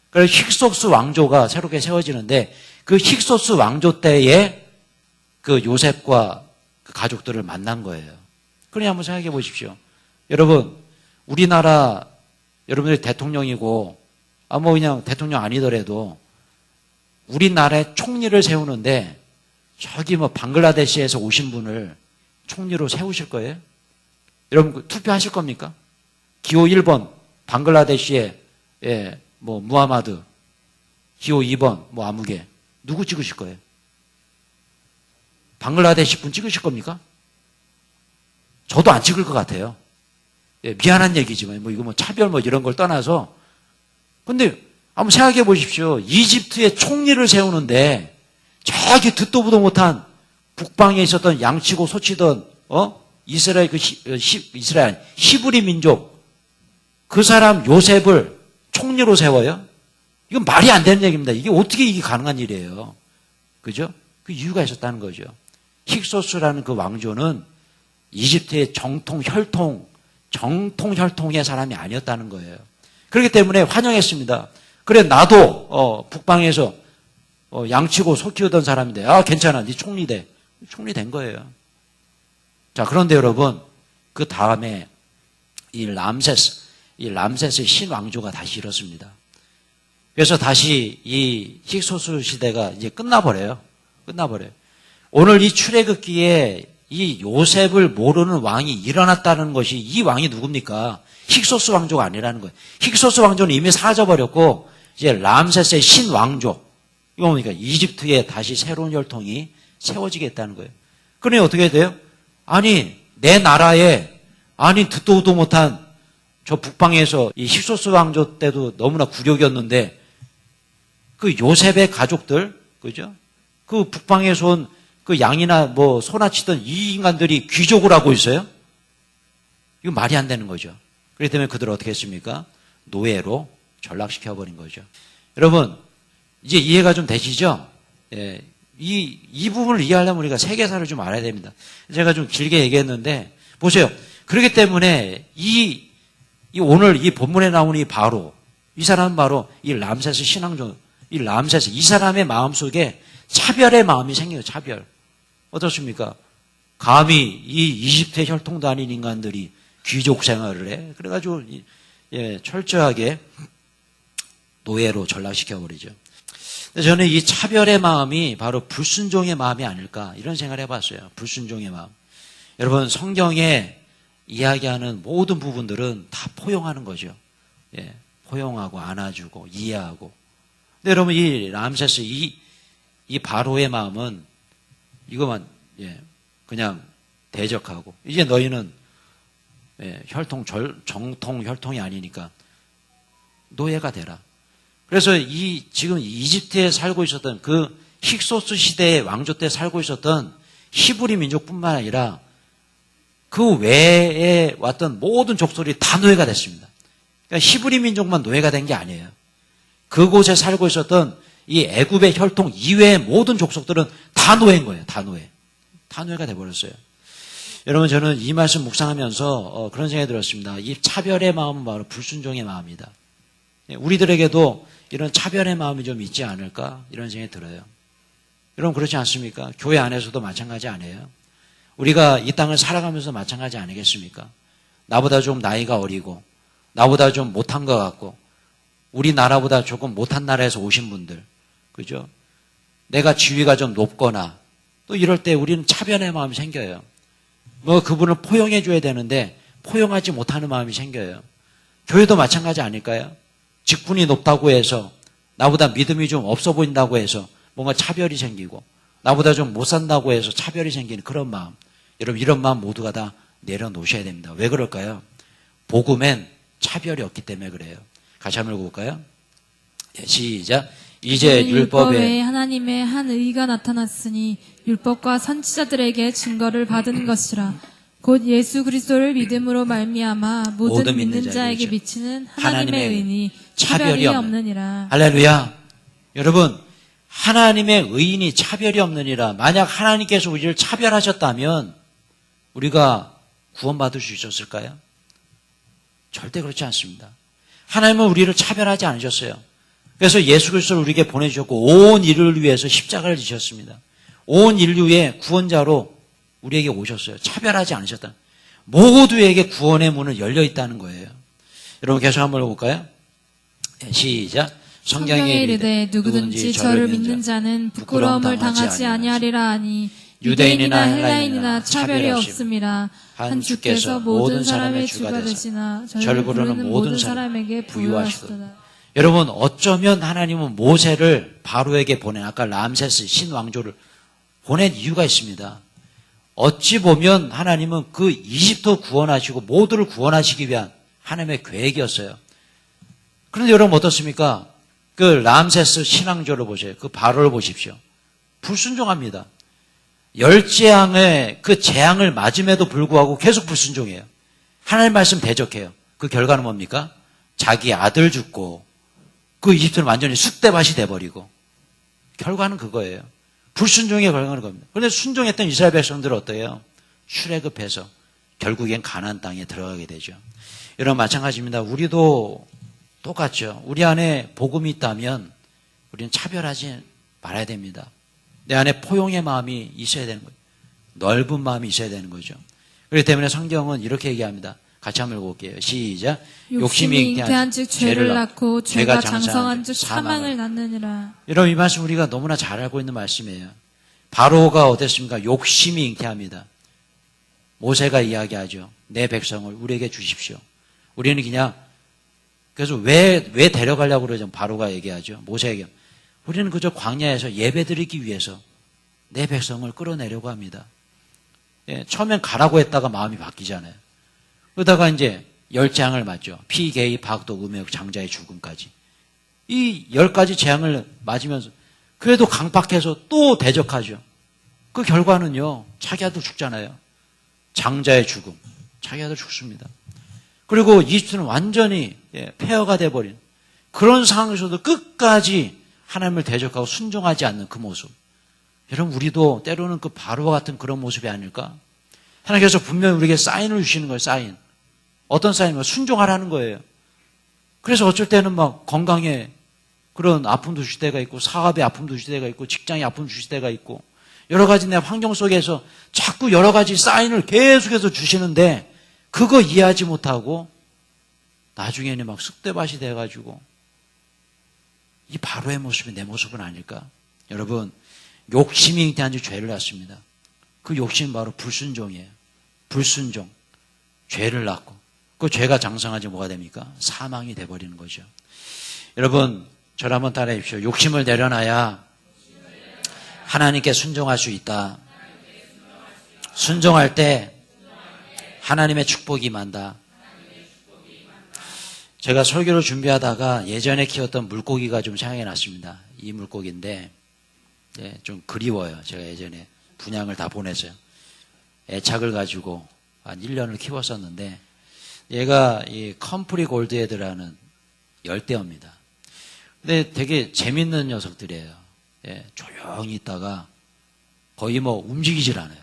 Speaker 2: 그래서 힉소스 왕조가 새롭게 세워지는데 그 힉소스 왕조 때에 그 요셉과 그 가족들을 만난 거예요. 그러니 한번 생각해 보십시오. 여러분, 우리나라 여러분들이 대통령이고 뭐 그냥 대통령 아니더라도 우리나라의 총리를 세우는데 저기 뭐 방글라데시에서 오신 분을 총리로 세우실 거예요? 여러분 투표하실 겁니까? 기호 1번 방글라데시의 뭐 무하마드, 기호 2번 뭐 아무개 누구 찍으실 거예요? 방글라데시 분 찍으실 겁니까? 저도 안 찍을 것 같아요. 미안한 얘기지만 뭐 이거 뭐 차별 뭐 이런 걸 떠나서 근데 한번 생각해 보십시오. 이집트의 총리를 세우는데 저기 듣도 보도 못한 북방에 있었던 양치고 소치던 이스라엘 이스라엘 히브리 민족 그 사람 요셉을 총리로 세워요? 이건 말이 안 되는 얘기입니다. 이게 어떻게 이게 가능한 일이에요? 그죠? 그 이유가 있었다는 거죠. 힉소스라는 그 왕조는 이집트의 정통 혈통의 사람이 아니었다는 거예요. 그렇기 때문에 환영했습니다. 그래 나도 북방에서 양치고 소 키우던 사람인데 괜찮아 네 총리 돼. 총리 된 거예요. 자 그런데 여러분 그 다음에 이 람세스의 신왕조가 다시 일었습니다. 그래서 다시 이 힉소스 시대가 이제 끝나버려요. 오늘 이 출애굽기에 이 요셉을 모르는 왕이 일어났다는 것이 이 왕이 누굽니까? 힉소스 왕조가 아니라는 거예요. 힉소스 왕조는 이미 사라져버렸고 이제 람세스의 신왕조 이거 뭡니까? 이집트에 다시 새로운 혈통이 세워지겠다는 거예요. 그러니 어떻게 돼요? 아니 내 나라에 듣도 보도 못한 저 북방에서 이 힉소스 왕조 때도 너무나 굴욕이었는데 그 요셉의 가족들, 그죠? 그 북방에서 온 그 양이나 뭐 소나 치던 이 인간들이 귀족을 하고 있어요? 이거 말이 안 되는 거죠. 그렇기 때문에 그들을 어떻게 했습니까? 노예로 전락시켜버린 거죠. 여러분, 이제 이해가 좀 되시죠? 예, 이 부분을 이해하려면 우리가 세계사를 좀 알아야 됩니다. 제가 좀 길게 얘기했는데, 보세요. 그렇기 때문에 오늘 이 본문에 나오는 이 바로, 이 사람은 바로 이 람세스 신앙종, 이 사람의 마음 속에 차별의 마음이 생겨요, 차별. 어떻습니까? 감히 이 이집트의 혈통도 아닌 인간들이 귀족 생활을 해. 그래가지고, 철저하게 노예로 전락시켜버리죠. 저는 이 차별의 마음이 바로 불순종의 마음이 아닐까, 이런 생각을 해봤어요. 불순종의 마음. 여러분, 성경에 이야기하는 모든 부분들은 다 포용하는 거죠. 예, 포용하고 안아주고 이해하고. 근데 여러분, 이 람세스, 이 바로의 마음은 이것만 그냥 대적하고, 이제 너희는 정통 혈통이 아니니까 노예가 되라. 그래서 지금 이집트에 살고 있었던 그 힉소스 시대의 왕조 때 살고 있었던 히브리 민족뿐만 아니라 그 외에 왔던 모든 족속이 다 노예가 됐습니다. 그러니까 히브리 민족만 노예가 된 게 아니에요. 그곳에 살고 있었던 이 애굽의 혈통 이외의 모든 족속들은 다 노예인 거예요. 다 노예가 돼버렸어요. 여러분, 저는 이 말씀 묵상하면서 그런 생각이 들었습니다. 이 차별의 마음은 바로 불순종의 마음이다. 우리들에게도 이런 차별의 마음이 좀 있지 않을까, 이런 생각이 들어요. 여러분, 그렇지 않습니까? 교회 안에서도 마찬가지 아니에요? 우리가 이 땅을 살아가면서 마찬가지 아니겠습니까? 나보다 좀 나이가 어리고, 나보다 좀 못한 것 같고, 우리나라보다 조금 못한 나라에서 오신 분들, 그죠? 내가 지위가 좀 높거나, 또 이럴 때 우리는 차별의 마음이 생겨요. 뭐 그분을 포용해 줘야 되는데 포용하지 못하는 마음이 생겨요. 교회도 마찬가지 아닐까요? 직분이 높다고 해서, 나보다 믿음이 좀 없어 보인다고 해서 뭔가 차별이 생기고, 나보다 좀 못 산다고 해서 차별이 생기는 그런 마음. 여러분, 이런 마음 모두가 다 내려놓으셔야 됩니다. 왜 그럴까요? 복음엔 차별이 없기 때문에 그래요. 같이 한번 읽어볼까요? 시작. 이제 율법에
Speaker 1: 하나님의 한 의가 나타났으니 율법과 선지자들에게 증거를 받은 것이라. 곧 예수 그리스도를 믿음으로 말미암아 모든 믿는 자에게 미치는 하나님의 의인이 차별이 없느니라.
Speaker 2: 할렐루야. 여러분, 하나님의 의인이 차별이 없느니라. 만약 하나님께서 우리를 차별하셨다면 우리가 구원받을 수 있었을까요? 절대 그렇지 않습니다. 하나님은 우리를 차별하지 않으셨어요. 그래서 예수 그리스도를 우리에게 보내주셨고 온 인류를 위해서 십자가를 지셨습니다. 온 인류의 구원자로 우리에게 오셨어요. 차별하지 않으셨다. 모두에게 구원의 문은 열려 있다는 거예요. 여러분, 계속 한번 해볼까요? 시작.
Speaker 1: 성경에 이르되 누구든지 저를 믿는 자는 부끄러움을 당하지 아니하리라 하니 유대인이나 헬라인이나 차별이 없음이라. 한 주께서 모든 사람의 주가 되시나 저를 부르는 모든 사람에게 부유하시도다.
Speaker 2: 여러분, 어쩌면 하나님은 모세를 바로에게 아까 람세스 신왕조를 보낸 이유가 있습니다. 어찌 보면 하나님은 그 이집트 구원하시고 모두를 구원하시기 위한 하나님의 계획이었어요. 그런데 여러분 어떻습니까? 그 람세스 신왕조를 보세요. 그 바로를 보십시오. 불순종합니다. 10재앙의 그 재앙을 맞음에도 불구하고 계속 불순종해요. 하나님 말씀 대적해요. 그 결과는 뭡니까? 자기 아들 죽고 그 이집트는 완전히 쑥대밭이 돼버리고, 결과는 그거예요. 불순종의 결과는 겁니다. 그런데 순종했던 이스라엘 백성들은 어때요? 출애굽해서 결국엔 가나안 땅에 들어가게 되죠. 여러분, 마찬가지입니다. 우리도 똑같죠. 우리 안에 복음이 있다면 우리는 차별하지 말아야 됩니다. 내 안에 포용의 마음이 있어야 되는 거예요. 넓은 마음이 있어야 되는 거죠. 그렇기 때문에 성경은 이렇게 얘기합니다. 같이 한번 읽어볼게요. 시작.
Speaker 1: 욕심이 잉태한 즉 죄를 낳고 죄가 장성한 즉 사망을 낳느니라.
Speaker 2: 여러분, 이 말씀 우리가 너무나 잘 알고 있는 말씀이에요. 바로가 어땠습니까? 욕심이 잉태합니다. 모세가 이야기하죠. 내 백성을 우리에게 주십시오. 우리는 그냥, 그래서 왜 데려가려고 그러죠? 바로가 얘기하죠. 모세에게. 우리는 그저 광야에서 예배드리기 위해서 내 백성을 끌어내려고 합니다. 예, 처음엔 가라고 했다가 마음이 바뀌잖아요. 그러다가 이제 10재앙을 맞죠. 피, 개의, 박도, 음욕, 장자의 죽음까지. 이 10가지 재앙을 맞으면서 그래도 강팍해서 또 대적하죠. 그 결과는요, 자기 아들 죽잖아요. 장자의 죽음. 자기 아들 죽습니다. 그리고 이집트는 완전히 폐허가 돼버린 그런 상황에서도 끝까지 하나님을 대적하고 순종하지 않는 그 모습. 여러분, 우리도 때로는 그 바로와 같은 그런 모습이 아닐까? 하나님께서 분명히 우리에게 사인을 주시는 거예요, 사인. 어떤 사인이면 순종하라는 거예요. 그래서 어쩔 때는 막 건강에 그런 아픔도 주실 때가 있고, 사업에 아픔도 주실 때가 있고, 직장에 아픔 주실 때가 있고, 여러 가지 내 환경 속에서 자꾸 여러 가지 사인을 계속해서 주시는데, 그거 이해하지 못하고, 나중에는 막 쑥대밭이 돼가지고, 이 바로의 모습이 내 모습은 아닐까? 여러분, 욕심이 잉태한 죄를 낳습니다. 그 욕심은 바로 불순종이에요. 불순종. 죄를 낳고, 그 죄가 장성하지 뭐가 됩니까? 사망이 돼버리는 거죠. 여러분, 저를 한번 따라해 주십시오. 욕심을 내려놔야 하나님께 순종할 수 있다. 순종할 때 하나님의 축복이 임한다. 제가 설교를 준비하다가 예전에 키웠던 물고기가 좀 생각이 났습니다. 이 물고기인데 좀 그리워요. 제가 예전에 분양을 다 보냈어요. 애착을 가지고 한 1년을 키웠었는데 얘가 이 컴프리 골드헤드라는 열대어입니다. 근데 되게 재밌는 녀석들이에요. 조용히 있다가 거의 뭐 움직이질 않아요.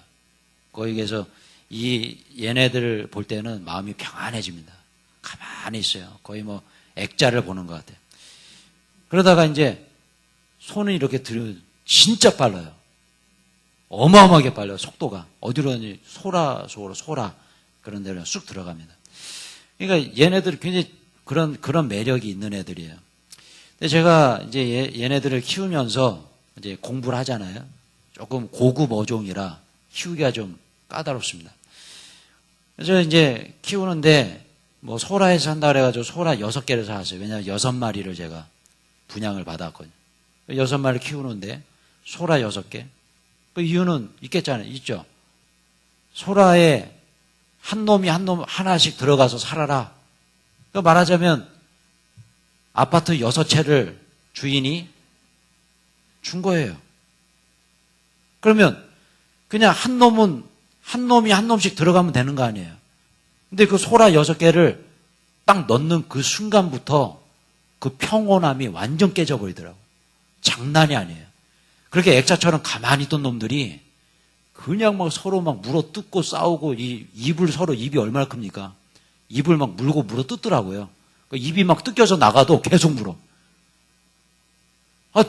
Speaker 2: 거기에서 얘네들을 볼 때는 마음이 평안해집니다. 가만히 있어요. 거의 뭐 액자를 보는 것 같아요. 그러다가 이제 손을 이렇게 들으면 진짜 빨라요. 어마어마하게 빨라요. 속도가. 어디로 하니 소라 그런 데로 쑥 들어갑니다. 그러니까 얘네들이 굉장히 그런 매력이 있는 애들이에요. 근데 제가 이제 얘네들을 키우면서 이제 공부를 하잖아요. 조금 고급 어종이라 키우기가 좀 까다롭습니다. 그래서 이제 키우는데 뭐 소라에서 한다 그래가지고 소라 6개를 사왔어요. 왜냐하면 6마리를 제가 분양을 받았거든요. 6마리를 키우는데 소라 6개. 그 이유는 있겠잖아요. 있죠. 소라에 한 놈이 하나씩 들어가서 살아라. 그러니까 말하자면 아파트 6채를 주인이 준 거예요. 그러면 그냥 한 놈이 한 놈씩 들어가면 되는 거 아니에요. 근데 그 소라 6개를 딱 넣는 그 순간부터 그 평온함이 완전 깨져버리더라고요. 장난이 아니에요. 그렇게 액자처럼 가만히 있던 놈들이 그냥 막 서로 막 물어뜯고 싸우고 입이 얼마나 큽니까? 입을 막 물고 물어뜯더라고요. 입이 막 뜯겨서 나가도 계속 물어.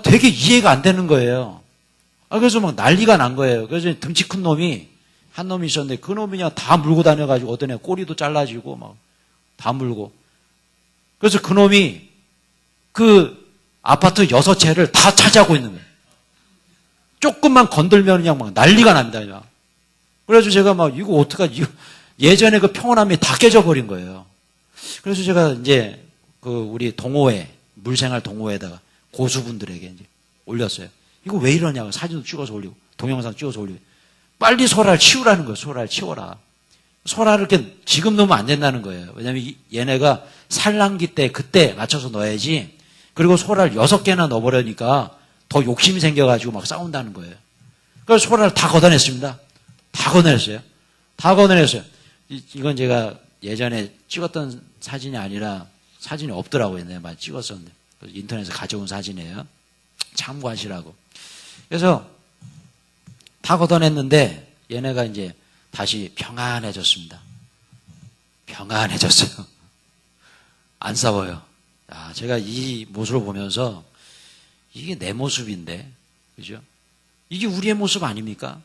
Speaker 2: 되게 이해가 안 되는 거예요. 그래서 막 난리가 난 거예요. 그래서 등치 큰 놈이 한 놈이 있었는데 그 놈이 그냥 다 물고 다녀가지고 어떤 애 꼬리도 잘라지고 막 다 물고. 그래서 그 놈이 그 아파트 6채를 다 차지하고 있는 거예요. 조금만 건들면 그냥 막 난리가 납니다. 그냥. 그래서 제가 막 이거 어떡하지? 예전에 그 평온함이 다 깨져버린 거예요. 그래서 제가 이제 그 우리 동호회, 물생활 동호회에다가 고수분들에게 이제 올렸어요. 이거 왜 이러냐고 사진도 찍어서 올리고 동영상 찍어서 올리고 빨리 소라를 치우라는 거예요. 소라를 치워라. 소라를 이렇게 지금 넣으면 안 된다는 거예요. 왜냐하면 얘네가 산란기 때 그때 맞춰서 넣어야지. 그리고 소라를 6개나 넣어버리니까 더 욕심이 생겨가지고 막 싸운다는 거예요. 그래서 소라를 다 걷어냈습니다. 다 걷어냈어요. 다 걷어냈어요. 이건 제가 예전에 찍었던 사진이 아니라 사진이 없더라고요. 내가 많이 찍었었는데. 인터넷에서 가져온 사진이에요. 참고하시라고. 그래서 다 걷어냈는데 얘네가 이제 다시 평안해졌습니다. 평안해졌어요. 안 싸워요. 제가 이 모습을 보면서 이게 내 모습인데, 그죠? 이게 우리의 모습 아닙니까?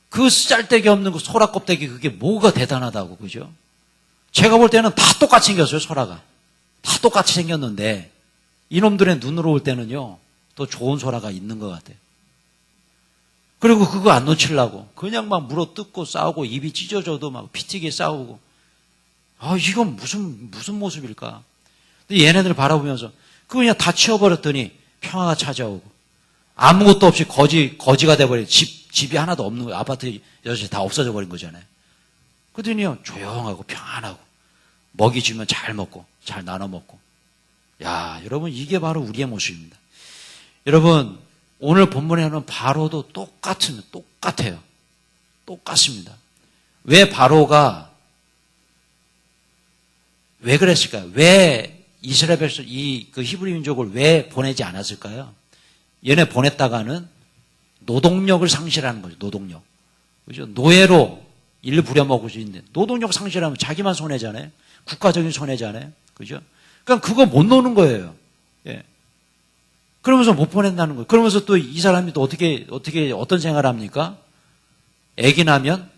Speaker 2: 그 쓰잘데기 없는 그 소라 껍데기 그게 뭐가 대단하다고, 그죠? 제가 볼 때는 다 똑같이 생겼어요, 소라가. 다 똑같이 생겼는데 이놈들의 눈으로 올 때는요, 더 좋은 소라가 있는 것 같아요. 그리고 그거 안 놓치려고 그냥 막 물어뜯고 싸우고 입이 찢어져도 막 피튀게 싸우고. 이건 무슨 모습일까? 근데 얘네들 바라보면서 그거 그냥 다 치워버렸더니 평화가 찾아오고 아무것도 없이 거지가 돼버린 집이 하나도 없는 거예요. 아파트 6채 다 없어져 버린 거잖아요. 그러더니요 조용하고 평안하고 먹이 주면 잘 먹고 잘 나눠 먹고 야, 여러분 이게 바로 우리의 모습입니다. 여러분 오늘 본문에는 바로도 똑같아요. 똑같습니다. 왜 바로가 왜 그랬을까요? 왜 이스라엘 백성 그 히브리 민족을 왜 보내지 않았을까요? 얘네 보냈다가는 노동력을 상실하는 거죠. 노동력. 그죠? 노예로 일 부려먹을 수 있는 노동력 상실하면 자기만 손해잖아요. 국가적인 손해잖아요. 그죠? 그러니까 그거 못 노는 거예요. 예. 그러면서 못 보낸다는 거예요. 그러면서 또 이 사람이 또 어떤 생각을 합니까? 애기 나면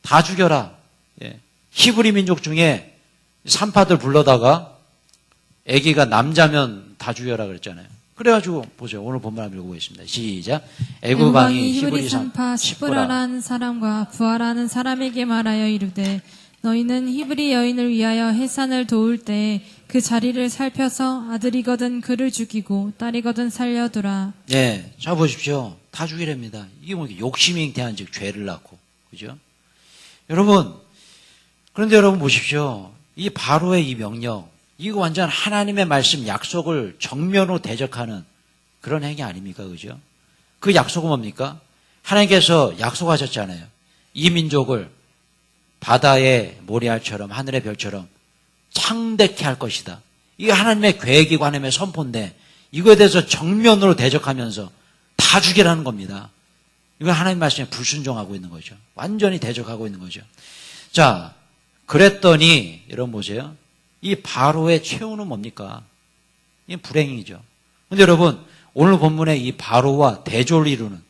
Speaker 2: 다 죽여라. 예. 히브리 민족 중에 산파들 불러다가 애기가 남자면 다 죽여라 그랬잖아요. 그래가지고 보세요. 오늘 본문 한번 읽어보겠습니다. 시작. 애굽 왕이 히브리 산파
Speaker 1: 시브라라는 사람과 부하라는 사람에게 말하여 이르되 너희는 히브리 여인을 위하여 해산을 도울 때 그 자리를 살펴서 아들이거든 그를 죽이고 딸이거든 살려두라.
Speaker 2: 네, 자 보십시오. 다 죽이랍니다. 이게 뭐 욕심이 잉태한 즉 죄를 낳고, 그죠? 여러분, 그런데 여러분 보십시오. 이 바로의 이 명령, 이거 완전 하나님의 말씀 약속을 정면으로 대적하는 그런 행위 아닙니까, 그죠? 그 약속은 뭡니까? 하나님께서 약속하셨잖아요. 이 민족을 바다의 모래알처럼 하늘의 별처럼 창대케 할 것이다. 이게 하나님의 계획이고 하나님의 선포인데 이거에 대해서 정면으로 대적하면서 다 죽이라는 겁니다. 이건 하나님 말씀에 불순종하고 있는 거죠. 완전히 대적하고 있는 거죠. 자, 그랬더니 여러분 보세요. 이 바로의 최후는 뭡니까? 이게 불행이죠. 그런데 여러분 오늘 본문에 이 바로와 대조를 이루는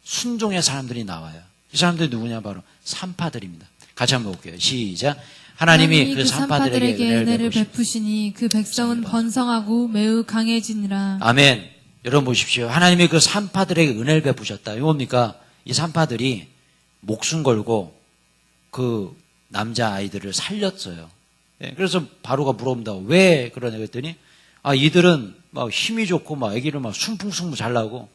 Speaker 2: 순종의 사람들이 나와요. 이 사람들이 누구냐? 바로 산파들입니다. 같이 한번 볼게요. 시작. 하나님이 그 산파들에게 은혜를
Speaker 1: 베푸시니 그 백성은 번성하고 매우 강해지니라.
Speaker 2: 아멘. 여러분 보십시오. 하나님이 그 산파들에게 은혜를 베푸셨다. 이거 뭡니까? 이 산파들이 목숨 걸고 그 남자아이들을 살렸어요. 예, 그래서 바로가 물어봅니다. 왜 그러냐 그랬더니 이들은 막 힘이 좋고 막 아기를 막 순풍순풍 잘 나고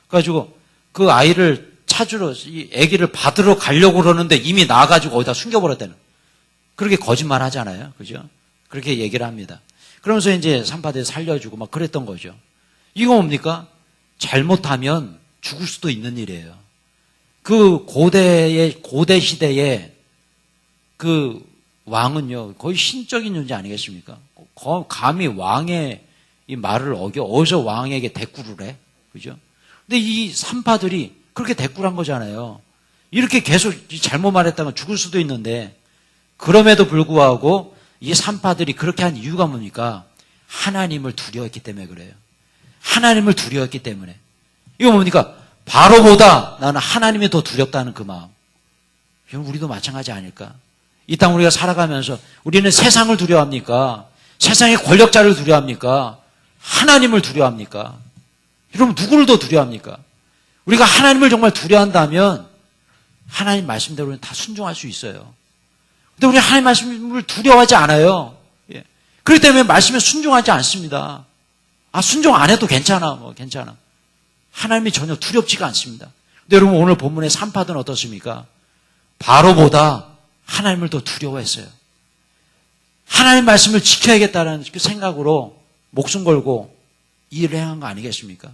Speaker 2: 그래가지고 그 아이를 찾으러 이 아기를 받으러 가려고 그러는데 이미 나가지고 어디다 숨겨버렸다는. 그렇게 거짓말 하잖아요. 그죠? 그렇게 얘기를 합니다. 그러면서 이제 산파들 살려주고 막 그랬던 거죠. 이거 뭡니까? 잘못하면 죽을 수도 있는 일이에요. 그 고대 시대에 그 왕은요, 거의 신적인 존재 아니겠습니까? 감히 왕의 이 말을 어디서 왕에게 대꾸를 해? 그죠? 근데 이 산파들이 그렇게 대꾸를 한 거잖아요. 이렇게 계속 잘못 말했다면 죽을 수도 있는데, 그럼에도 불구하고 이 산파들이 그렇게 한 이유가 뭡니까? 하나님을 두려워했기 때문에 그래요. 하나님을 두려워했기 때문에. 이거 뭡니까? 바로보다 나는 하나님이 더 두렵다는 그 마음. 우리도 마찬가지 아닐까? 이 땅 우리가 살아가면서 우리는 세상을 두려워합니까? 세상의 권력자를 두려워합니까? 하나님을 두려워합니까? 여러분 누구를 더 두려워합니까? 우리가 하나님을 정말 두려워한다면 하나님 말씀대로는 다 순종할 수 있어요. 근데 우리 하나님 말씀을 두려워하지 않아요. 예. 그렇기 때문에 말씀에 순종하지 않습니다. 순종 안 해도 괜찮아. 괜찮아. 하나님이 전혀 두렵지가 않습니다. 근데 여러분 오늘 본문의 산파들은 어떻습니까? 바로보다 하나님을 더 두려워했어요. 하나님 말씀을 지켜야겠다는 그 생각으로 목숨 걸고 일을 행한 거 아니겠습니까?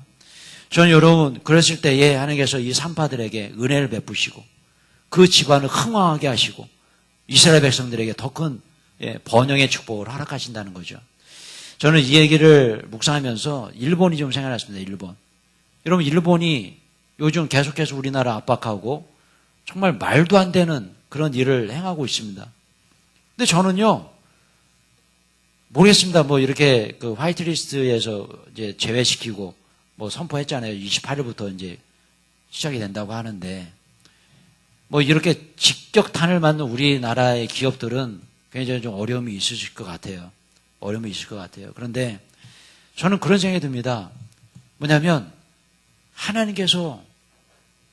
Speaker 2: 저는 여러분 그랬을 때에 하나님께서 이 산파들에게 은혜를 베푸시고 그 집안을 흥왕하게 하시고 이스라엘 백성들에게 더 큰 번영의 축복을 허락하신다는 거죠. 저는 이 얘기를 묵상하면서 일본이 좀 생각났습니다. 일본. 여러분 일본이 요즘 계속해서 우리나라 압박하고 정말 말도 안 되는 그런 일을 행하고 있습니다. 근데 저는요 모르겠습니다. 이렇게 그 화이트리스트에서 이제 제외시키고 선포했잖아요. 28일부터 이제 시작이 된다고 하는데 이렇게 직격탄을 맞는 우리나라의 기업들은 굉장히 좀 어려움이 있으실 것 같아요. 어려움이 있을 것 같아요. 그런데 저는 그런 생각이 듭니다. 뭐냐면 하나님께서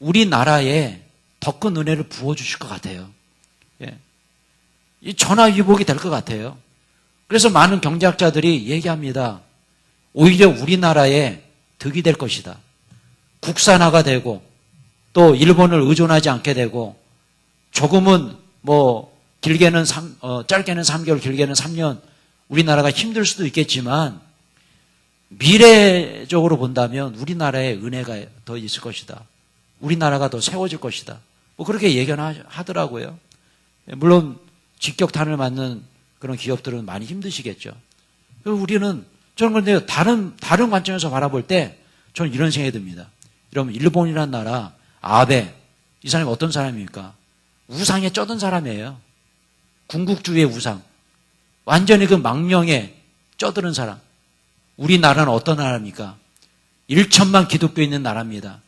Speaker 2: 우리나라에 더 큰 은혜를 부어주실 것 같아요. 예. 이 전화위복이 될 것 같아요. 그래서 많은 경제학자들이 얘기합니다. 오히려 우리나라에 득이 될 것이다. 국산화가 되고 또 일본을 의존하지 않게 되고 조금은 짧게는 3개월, 길게는 3년 우리나라가 힘들 수도 있겠지만 미래적으로 본다면 우리나라에 은혜가 더 있을 것이다. 우리나라가 더 세워질 것이다. 뭐 그렇게 예견을 하더라고요. 물론 직격탄을 맞는 그런 기업들은 많이 힘드시겠죠. 우리는 저는 그런데 다른 관점에서 바라볼 때 저는 이런 생각이 듭니다. 여러분, 일본이라는 나라 아베 이 사람이 어떤 사람입니까? 우상에 쩌든 사람이에요. 군국주의의 우상. 완전히 그 망령에 쩌드는 사람. 우리나라는 어떤 나라입니까? 1천만 기독교 있는 나라입니다.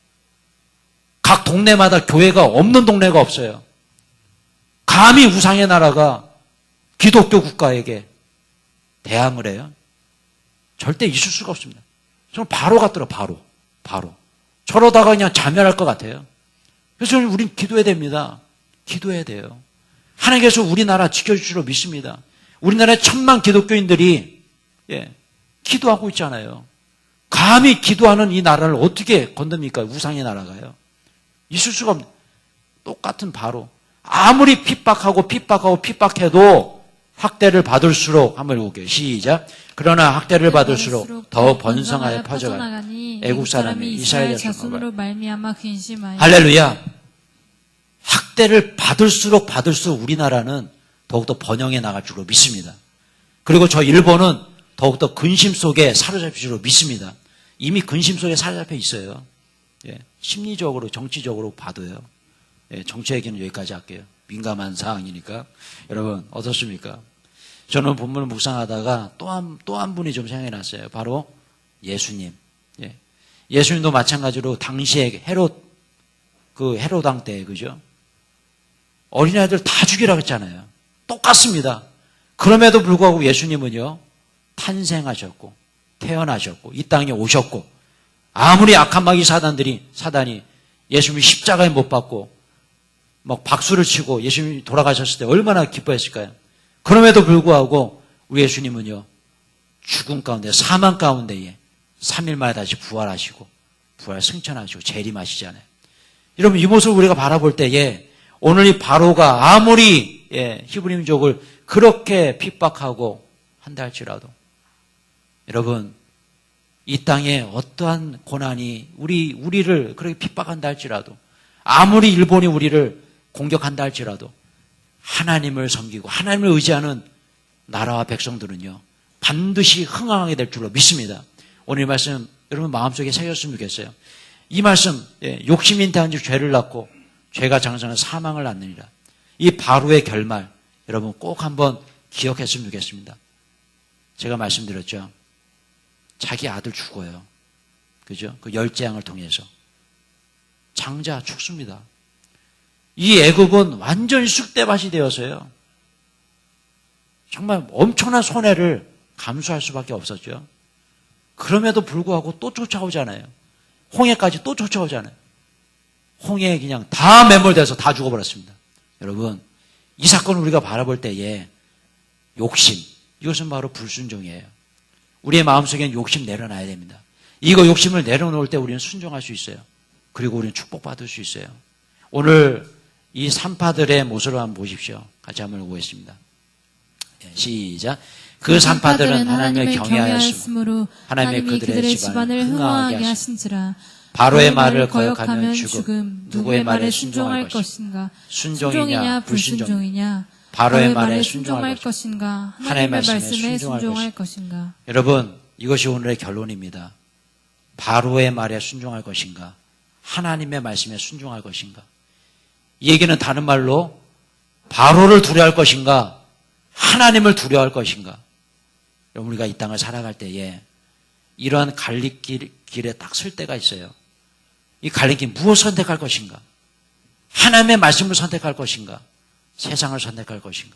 Speaker 2: 각 동네마다 교회가 없는 동네가 없어요. 감히 우상의 나라가 기독교 국가에게 대항을 해요? 절대 있을 수가 없습니다. 저는 바로 같더라고요. 바로. 저러다가 그냥 자멸할 것 같아요. 그래서 우린 기도해야 됩니다. 기도해야 돼요. 하나님께서 우리나라 지켜주시로 믿습니다. 우리나라에 1,000만 기독교인들이 기도하고 있잖아요. 감히 기도하는 이 나라를 어떻게 건듭니까? 우상의 나라가요. 있을 수가 없는. 똑같은 바로. 아무리 핍박해도 학대를 받을수록 한번 읽어볼게요. 시작. 그러나 학대를 받을수록 더 번성하여 퍼져가니 애국 사람이 이스라엘 자손으로
Speaker 1: 말미암아 근심하여.
Speaker 2: 할렐루야. 학대를 받을수록 우리나라는 더욱더 번영해 나갈 줄로 믿습니다. 그리고 저 일본은 더욱더 근심 속에 사로잡힐 줄로 믿습니다. 이미 근심 속에 사로잡혀 있어요. 심리적으로 정치적으로 봐도요. 정치 얘기는 여기까지 할게요. 민감한 사항이니까. 여러분 어떻습니까? 저는 본문을 묵상하다가 또 한 분이 좀 생각이 났어요. 바로 예수님. 예수님도 마찬가지로 당시에 헤롯 왕 때, 그죠? 어린아이들 다 죽이라고 했잖아요. 똑같습니다. 그럼에도 불구하고 예수님은요, 탄생하셨고, 태어나셨고, 이 땅에 오셨고, 아무리 악한 마귀 사단이 예수님이 십자가에 못 박고, 막 박수를 치고 예수님이 돌아가셨을 때 얼마나 기뻐했을까요? 그럼에도 불구하고 우리 예수님은요, 죽음 가운데, 사망 가운데에 3일 만에 다시 부활하시고, 승천하시고, 재림하시잖아요. 여러분, 이 모습을 우리가 바라볼 때에, 오늘 이 바로가 아무리, 히브리 민족을 그렇게 핍박하고 한다 할지라도, 여러분, 이 땅에 어떠한 고난이 우리를 그렇게 핍박한다 할지라도, 아무리 일본이 우리를 공격한다 할지라도, 하나님을 섬기고 하나님을 의지하는 나라와 백성들은요, 반드시 흥황하게 될 줄로 믿습니다. 오늘 이 말씀 여러분 마음속에 새겼으면 좋겠어요. 이 말씀, 욕심이 인태한 즉 죄를 낳고 죄가 장성한 사망을 낳느니라. 이 바로의 결말 여러분 꼭 한번 기억했으면 좋겠습니다. 제가 말씀드렸죠. 자기 아들 죽어요. 그죠? 그 열재앙을 통해서 장자 죽습니다. 이 애굽은 완전히 쑥대밭이 되어서요, 정말 엄청난 손해를 감수할 수밖에 없었죠. 그럼에도 불구하고 또 쫓아오잖아요. 홍해까지 또 쫓아오잖아요. 홍해에 그냥 다 매몰돼서 다 죽어버렸습니다. 여러분, 이 사건을 우리가 바라볼 때에 욕심, 이것은 바로 불순종이에요. 우리의 마음속에는 욕심 내려놔야 됩니다. 이거 욕심을 내려놓을 때 우리는 순종할 수 있어요. 그리고 우리는 축복받을 수 있어요. 오늘 이 산파들의 모습을 한번 보십시오. 같이 한번 보겠습니다. 시작. 그 산파들은 하나님을 경외하였으므로 하나님이 그들의 집안을 흥왕하게 하신지라. 바로의 말을 거역하면 죽음, 누구의 말에 순종할 것인가? 순종이냐 불순종이냐? 바로의 말에 순종할 것인가? 하나님의 말씀에 순종할 것인가? 여러분, 이것이 오늘의 결론입니다. 바로의 말에 순종할 것인가? 하나님의 말씀에 순종할 것인가? 이 얘기는 다른 말로 바로를 두려워할 것인가? 하나님을 두려워할 것인가? 여러분, 우리가 이 땅을 살아갈 때에 이러한 갈림길에 딱 설 때가 있어요. 이 갈림길 무엇을 선택할 것인가? 하나님의 말씀을 선택할 것인가? 세상을 선택할 것인가?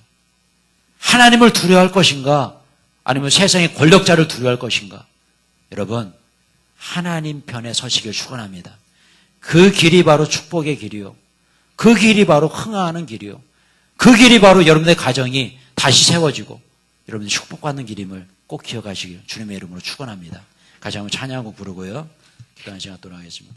Speaker 2: 하나님을 두려워할 것인가? 아니면 세상의 권력자를 두려워할 것인가? 여러분, 하나님 편에 서시길 축원합니다. 그 길이 바로 축복의 길이요, 그 길이 바로 흥하는 길이요, 그 길이 바로 여러분의 가정이 다시 세워지고 여러분이 축복받는 길임을 꼭 기억하시길 주님의 이름으로 축원합니다. 같이 한번 찬양곡 부르고요, 기도하는 시간 또록 하겠습니다.